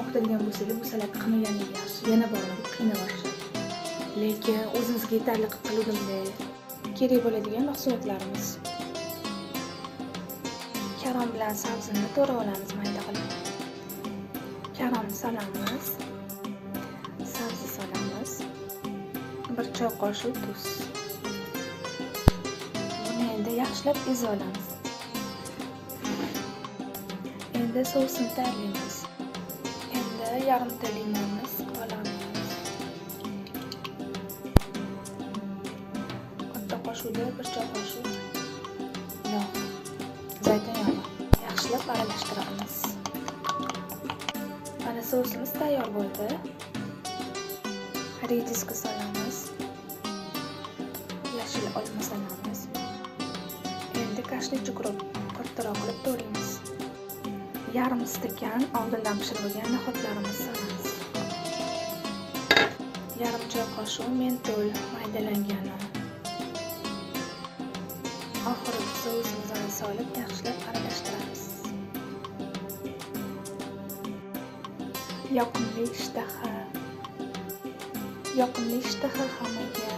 qiladigan bo'lsangiz, bu salat qilmaganingiz yaxshi. Yana boraman, qiynab olishadi. Lekin o'zimizga yetarli qilib qiluvdimda kerak bo'ladigan mahsulotlarimiz. Karom bilan sabzini to'g'rab olamiz mayda qilib. Karom solamiz. Sabzi solamiz. 1 choy qoshiq tuz. Buni endi yaxshilab ezib olamiz. Endi sosini tayyorlaymiz. Endi yarimta limonni olamiz. Katta qoshiqda 1 choy qoshiq yog', zaytun yog'i yaxshilab aralashtiramiz. Mana sosimiz tayyor bo'ldi. Rediska solamiz. Yashil olma solamiz. Endi kashnichi guruch kattaroq qilib to'g'raymiz. Yarim stakan oldindan pishirib olgan no'xatlarimizni solamiz. Yarim choy qoshiq mentol maydalangani. Oxirida sosimizni solib yaxshilab aralashtiramiz. Yoqimli ishtaha hammaga